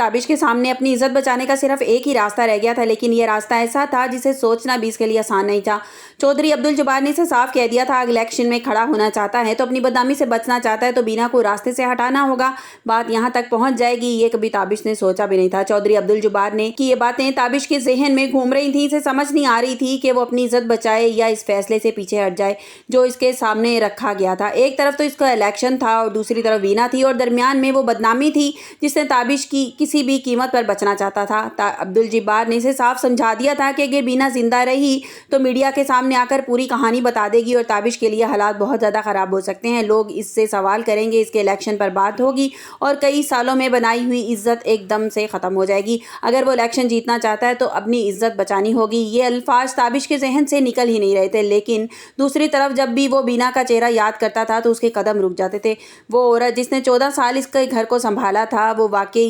ताबिश के सामने अपनी इज्जत बचाने का सिर्फ एक ही रास्ता रह गया था, लेकिन यह रास्ता ऐसा था जिसे सोचना भी इसके लिए आसान नहीं था। चौधरी अब्दुल जब्बार ने इसे साफ कह दिया था, अगर इलेक्शन में खड़ा होना चाहता है तो अपनी बदनामी से बचना चाहता है तो बीना को रास्ते से हटाना होगा। बात यहाँ तक पहुंच जाएगी, ये कभी ताबिश ने सोचा भी नहीं था। चौधरी अब्दुल जब्बार ने कि ये बातें ताबिश के जहन में घूम रही थी। इसे समझ नहीं आ रही थी कि वो अपनी इज्जत बचाए या इस फैसले से पीछे हट जाए जो इसके सामने रखा गया था। एक तरफ तो इसका इलेक्शन था और दूसरी तरफ बीना थी, और दरमियान में वो बदनामी थी जिसने ताबिश की किसी भी कीमत पर बचना चाहता था। अब्दुल जब्बार ने इसे साफ समझा दिया था कि अगर बीना जिंदा रही तो मीडिया के सामने आकर पूरी कहानी बता देगी और ताबिश के लिए हालात बहुत ज़्यादा ख़राब हो सकते हैं। लोग इससे सवाल करेंगे, इसके इलेक्शन पर बात होगी और कई सालों में बनाई हुई इज्जत एकदम से ख़त्म हो जाएगी। अगर वो इलेक्शन जीतना चाहता है तो अपनी इज्जत बचानी होगी। ये अल्फाज ताबिश के जहन से निकल ही नहीं रहे थे, लेकिन दूसरी तरफ जब भी वो बीना का चेहरा याद करता था तो उसके कदम रुक जाते थे। वो औरत जिसने 14 साल इसके घर को संभाला था, वो वाकई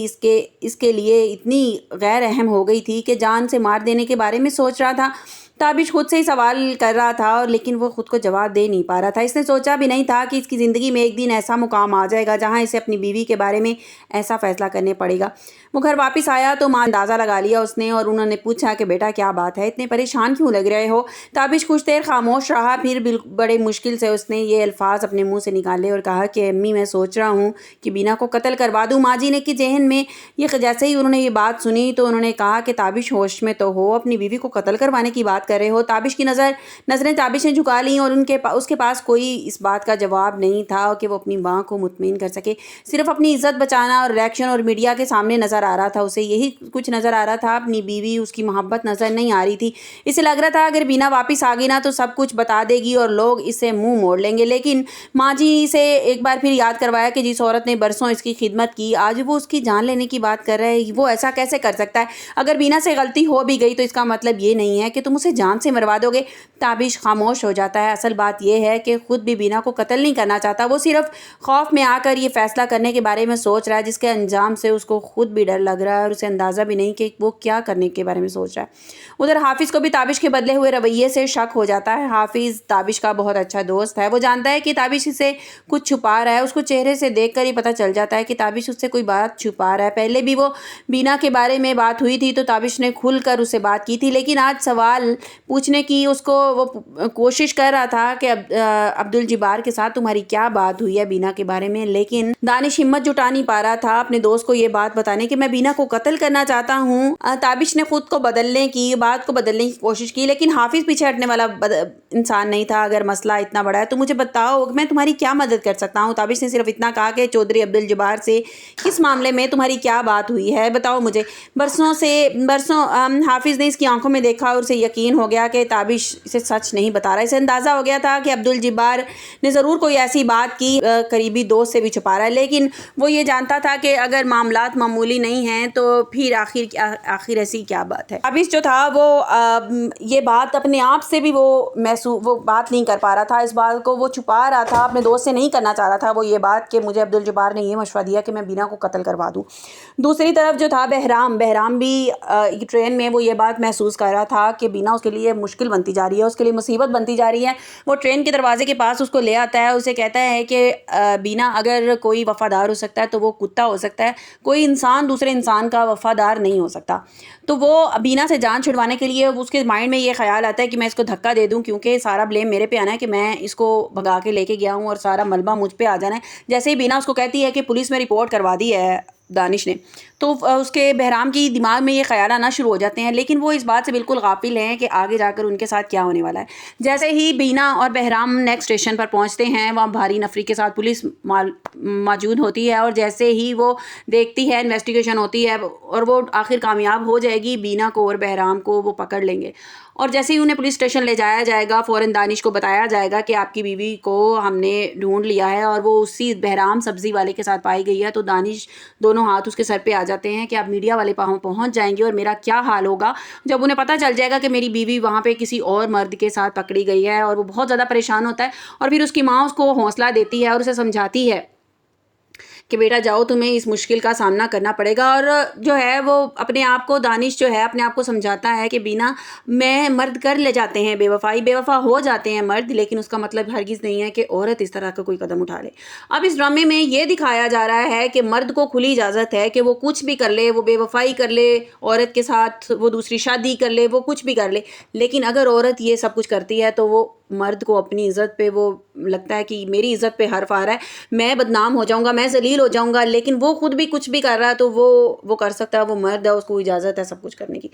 इसके लिए इतनी गैर अहम हो गई थी कि जान से मार देने के बारे में सोच रहा था। ताबिश खुद से ही सवाल कर रहा था और लेकिन वो खुद को जवाब दे नहीं पा रहा था। इसने सोचा भी नहीं था कि इसकी ज़िंदगी में एक दिन ऐसा मुकाम आ जाएगा जहां इसे अपनी बीवी के बारे में ऐसा फ़ैसला करने पड़ेगा। वो घर वापस आया तो माँ अंदाज़ा लगा लिया उसने, और उन्होंने पूछा कि बेटा क्या बात है, इतने परेशान क्यों लग रहे हो। ताबिश कुछ देर खामोश रहा, फिर बड़े मुश्किल से उसने ये अल्फाज अपने मुँह से निकाले और कहा कि अम्मी मैं सोच रहा हूँ कि बीना को कत्ल करवा दूँ। माँ जी ने कि जहन में ये जैसे ही उन्होंने ये बात सुनी तो उन्होंने कहा कि ताबिश होश में तो हो, अपनी बीवी को कत्ल करवाने की बात कर रहे हो। ताबिश की नज़रें ताबिश ने झुका ली और उसके पास कोई इस बात का जवाब नहीं था कि वो अपनी माँ को मुतमईन कर सके। सिर्फ अपनी इज्जत बचाना और इलेक्शन और मीडिया के सामने नज़र आ रहा था उसे, यही कुछ नज़र आ रहा था। अपनी बीवी, उसकी मोहब्बत नज़र नहीं आ रही थी। इसे लग रहा था अगर बीना वापस आ गई ना तो सब कुछ बता देगी और लोग इससे मुंह मोड़ लेंगे। लेकिन माँ जी से एक बार फिर याद करवाया कि जिस औरत ने बरसों इसकी खिदमत की, आज वो उसकी जान लेने की बात कर रहा है। वो ऐसा कैसे कर सकता है? अगर बीना से गलती हो भी गई तो इसका मतलब ये नहीं है कि तुम उसे जान से मरवा दोगे। ताबिश खामोश हो जाता है। असल बात यह है कि खुद भी बीना को कत्ल नहीं करना चाहता। वो सिर्फ खौफ में आकर ये फैसला करने के बारे में सोच रहा है जिसके अंजाम से उसको खुद भी डर लग रहा है और उसे अंदाज़ा भी नहीं कि वो क्या करने के बारे में सोच रहा है। उधर हाफिज़ को भी ताबिश के बदले हुए रवैये से शक हो जाता है। हाफिज़ ताबिश का बहुत अच्छा दोस्त है। वो जानता है कि ताबिश इसे कुछ छुपा रहा है। उसको चेहरे से देख कर ही पता चल जाता है कि ताबिश उससे कोई बात छुपा रहा है। पहले भी वो बीना के बारे में बात हुई थी तो ताबिश ने खुलकर उससे बात की थी, लेकिन आज सवाल पूछने की उसको वो कोशिश कर रहा था कि अब्दुल जब्बार के साथ तुम्हारी क्या बात हुई है बीना के बारे में, लेकिन दानिश हिम्मत जुटा नहीं पा रहा था अपने दोस्त को ये बात बताने कि मैं बीना को कत्ल करना चाहता हूँ। ताबिश ने खुद को बात को बदलने की कोशिश की, लेकिन हाफिज़ पीछे हटने वाला इंसान नहीं था। अगर मसला इतना बड़ा है तो मुझे बताओ, मैं तुम्हारी क्या मदद कर सकता हूँ। ताबिश ने सिर्फ इतना कहा कि चौधरी अब्दुल जब्बार से किस मामले में तुम्हारी क्या बात हुई है, बताओ मुझे। बरसों हाफिज़ ने इसकी आंखों में देखा और उसे यकीन हो गया कि ताबिश इसे सच नहीं बता रहा। इसे अंदाज़ा हो गया था कि अब्दुल जब्बार ने ज़रूर कोई ऐसी बात की करीबी दोस्त से भी छुपा रहा है, लेकिन वो ये जानता था कि अगर मामलात मामूली नहीं हैं तो फिर आखिर ऐसी क्या बात है। ताबिश जो था वो ये बात अपने आप से भी वो बात नहीं कर पा रहा था। इस बात को वो छुपा रहा था, अपने दोस्त से नहीं करना चाह रहा था वो ये बात कि मुझे अब्दुल जब्बार ने ये मशवरा दिया कि मैं बीना को कत्ल करवा दूँ। दूसरी तरफ जो था बहराम भी ट्रेन में वो ये बात महसूस कर रहा था कि बीना उसके लिए मुश्किल बनती जा रही है, उसके लिए मुसीबत बनती जा रही है। वो ट्रेन के दरवाजे के पास उसको ले आता है, उसे कहता है कि बीना अगर कोई वफ़ादार हो सकता है तो वो कुत्ता हो सकता है, कोई इंसान दूसरे इंसान का वफ़ादार नहीं हो सकता। तो वो बीना से जान छुड़वाने के लिए उसके माइंड में ये ख्याल आता है कि मैं इसको धक्का दे दूं, क्योंकि सारा ब्लेम मेरे पे आना है कि मैं इसको भगा के लेके गया हूं और सारा मलबा मुझ पे आ जाना है। जैसे ही बीना उसको कहती है कि पुलिस में रिपोर्ट करवा दी है दानिश ने, तो उसके बहराम की दिमाग में ये ख्याल आना शुरू हो जाते हैं, लेकिन वो इस बात से बिल्कुल गाफिल हैं कि आगे जाकर उनके साथ क्या होने वाला है। जैसे ही बीना और बहराम नेक्स्ट स्टेशन पर पहुंचते हैं, वहाँ भारी नफरी के साथ पुलिस मौजूद होती है और जैसे ही वो देखती है, इन्वेस्टिगेशन होती है और वो आखिर कामयाब हो जाएगी। बीना को और बहराम को वो पकड़ लेंगे और जैसे ही उन्हें पुलिस स्टेशन ले जाया जाएगा, फ़ौरन दानिश को बताया जाएगा कि आपकी बीवी को हमने ढूंढ लिया है और वो उसी बहराम सब्ज़ी वाले के साथ पाई गई है। तो दानिश दोनों हाथ उसके सर पे आ जाते हैं कि आप मीडिया वाले पहुंच जाएंगे और मेरा क्या हाल होगा जब उन्हें पता चल जाएगा कि मेरी बीवी वहाँ पे किसी और मर्द के साथ पकड़ी गई है। और वो बहुत ज़्यादा परेशान होता है और फिर उसकी माँ उसको हौसला देती है और उसे समझाती है कि बेटा जाओ, तुम्हें इस मुश्किल का सामना करना पड़ेगा। और जो है वो अपने आप को, दानिश जो है अपने आप को समझाता है कि बीना, मैं मर्द कर ले जाते हैं बेवफाई, बेवफा हो जाते हैं मर्द, लेकिन उसका मतलब हरगिज़ नहीं है कि औरत इस तरह का कोई कदम उठा ले। अब इस ड्रामे में ये दिखाया जा रहा है कि मर्द को खुली इजाज़त है कि वो कुछ भी कर ले, वो बेवफाई कर ले औरत के साथ, वो दूसरी शादी कर ले, वो कुछ भी कर ले, लेकिन अगर औरत ये सब कुछ करती है तो वो मर्द को अपनी इज़्ज़त पे वो लगता है कि मेरी इज़्ज़त पे हर्फ़ आ रहा है, मैं बदनाम हो जाऊँगा, मैं ज़लील हो जाऊँगा, लेकिन वो खुद भी कुछ भी कर रहा है तो वो कर सकता है, वो मर्द है, उसको इजाज़त है सब कुछ करने की।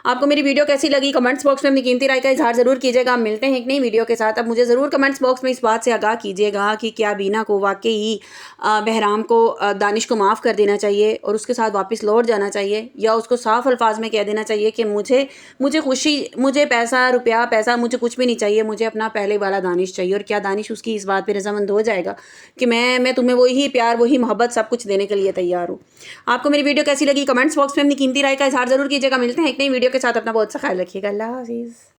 आपको मेरी वीडियो कैसी लगी कमेंट्स बॉक्स में अपनी कीमती राय का इज़हार ज़रूर कीजिएगा। मिलते हैं एक नई वीडियो के साथ। अब मुझे ज़रूर कमेंट्स बॉक्स में इस बात से आगाह कीजिएगा कि क्या बीना को वाक़ई ही बहराम को, दानिश को माफ़ कर देना चाहिए और उसके साथ वापस लौट जाना चाहिए, या उसको साफ अल्फाज में कह देना चाहिए कि मुझे खुशी, मुझे पैसा, रुपया, पैसा मुझे कुछ भी नहीं चाहिए, मुझे अपना पहले वाला दानिश चाहिए। और क्या दानिश उसकी इस बात पे रज़ामंद हो जाएगा कि मैं तुम्हें वही प्यार, वही मोहब्बत, सब कुछ देने के लिए तैयार हूँ। आपको मेरी वीडियो कैसी लगी कमेंट्स बॉक्स में अपनी कीमती राय का इज़हार ज़रूर कीजिएगा। मिलते हैं एक नई वीडियो के साथ। अपना बहुत सा ख्याल रखिएगा। अल्लाह हाफ़िज़।